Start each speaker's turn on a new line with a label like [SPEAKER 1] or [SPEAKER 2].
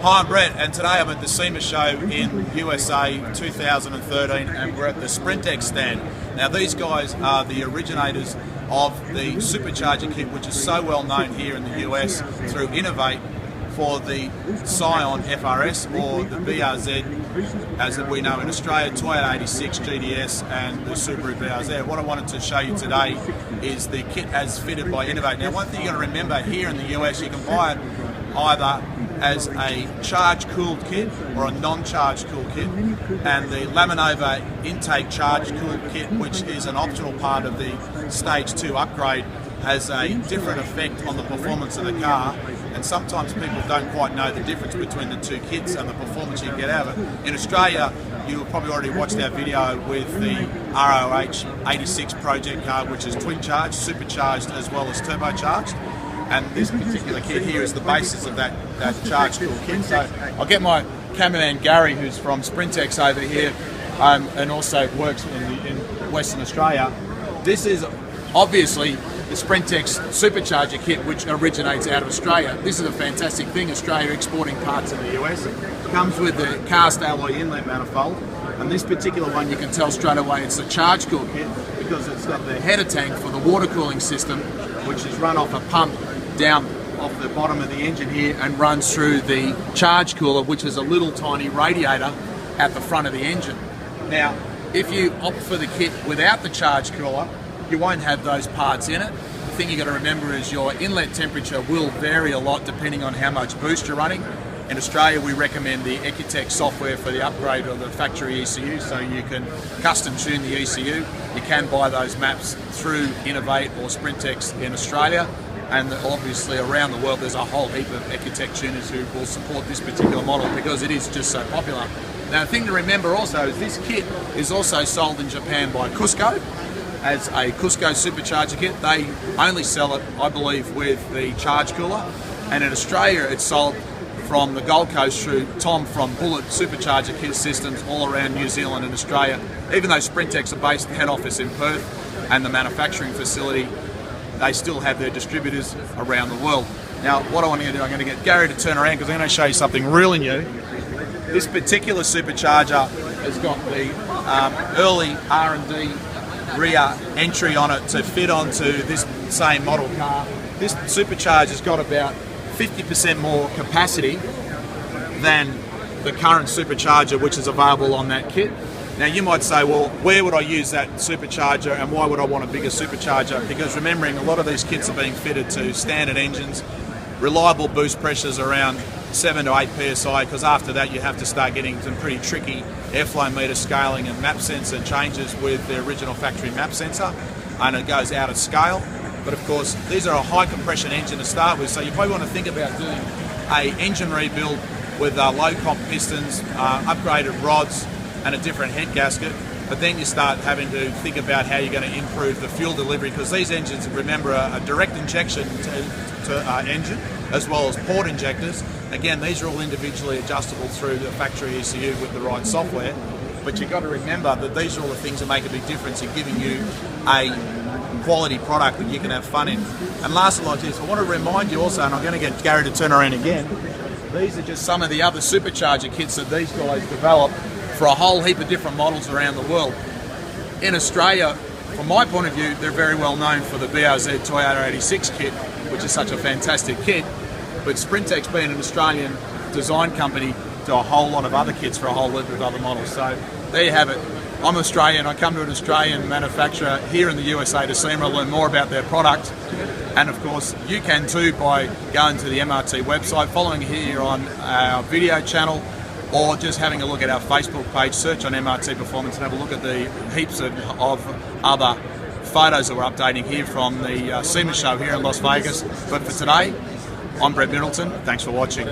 [SPEAKER 1] Hi, I'm Brett, and today I'm at the SEMA show in USA 2013, and we're at the SPRINTEX stand. Now, these guys are the originators of the supercharger kit, which is so well known here in the US through Innovate for the Scion FRS, or the BRZ as we know in Australia, Toyota 86 GDS and the Subaru BRZ. What I wanted to show you today is the kit as fitted by Innovate. Now, one thing you've got to remember, here in the US you can buy it either as a charge-cooled kit or a non-charge cooled kit, and the Laminova intake charge-cooled kit, which is an optional part of the Stage 2 upgrade, has a different effect on the performance of the car, and sometimes people don't quite know the difference between the two kits and the performance you can get out of it. In Australia, you have probably already watched our video with the ROH 86 project car, which is twin-charged, supercharged as well as turbocharged. And this particular kit here is the basis of that charge cool kit. So I'll get my cameraman Gary, who's from SPRINTEX, over here, and also works in Western Australia. This is obviously the SPRINTEX supercharger kit, which originates out of Australia. This is a fantastic thing. Australia exporting parts in the US. It comes with the cast alloy inlet manifold, and this particular one you can tell straight away it's a charge cool kit because it's got the header tank for the water cooling system, which is run off a pump down off the bottom of the engine here and runs through the charge cooler, which is a little tiny radiator at the front of the engine. Now, if you opt for the kit without the charge cooler, you won't have those parts in it. The thing you got to remember is your inlet temperature will vary a lot depending on how much boost you're running. In Australia, we recommend the Ecutech software for the upgrade of the factory ECU, so you can custom tune the ECU. You can buy those maps through Innovate or SPRINTEX in Australia, and obviously around the world there's a whole heap of Ecutech tuners who will support this particular model because it is just so popular. Now, the thing to remember also is this kit is also sold in Japan by Cusco as a Cusco supercharger kit. They only sell it, I believe, with the charge cooler, and in Australia it's sold from the Gold Coast through Tom from Bullet Supercharger Kit Systems all around New Zealand and Australia. Even though SPRINTEX are based head office in Perth and the manufacturing facility, they still have their distributors around the world. Now, what I want to do, I'm going to get Gary to turn around because I'm going to show you something really new. This particular supercharger has got the early R&D rear entry on it to fit onto this same model car. This supercharger's got about 50% more capacity than the current supercharger which is available on that kit. Now, you might say, well, where would I use that supercharger and why would I want a bigger supercharger? Because remembering, a lot of these kits are being fitted to standard engines, reliable boost pressures around 7 to 8 psi, because after that you have to start getting some pretty tricky airflow meter scaling and map sensor changes with the original factory map sensor, and it goes out of scale. But of course, these are a high compression engine to start with, so you probably want to think about doing an engine rebuild with low comp pistons, upgraded rods, and a different head gasket. But then you start having to think about how you're going to improve the fuel delivery, because these engines, remember, are a direct injection engine as well as port injectors. Again, these are all individually adjustable through the factory ECU with the right software. But you've got to remember that these are all the things that make a big difference in giving you a quality product that you can have fun in. And lastly, like this, I want to remind you also, and I'm going to get Gary to turn around again, these are just some of the other supercharger kits that these guys develop for a whole heap of different models around the world. In Australia, from my point of view, they're very well known for the BRZ Toyota 86 kit, which is such a fantastic kit, but SPRINTEX, being an Australian design company, do a whole lot of other kits for a whole heap of other models. So there you have it. I'm Australian, I come to an Australian manufacturer here in the USA to SEMA to learn more about their product, and of course you can too by going to the MRT website, following here on our video channel, or just having a look at our Facebook page, search on MRT Performance and have a look at the heaps of other photos that we're updating here from the SEMA show here in Las Vegas. But for today, I'm Brett Middleton. Thanks for watching.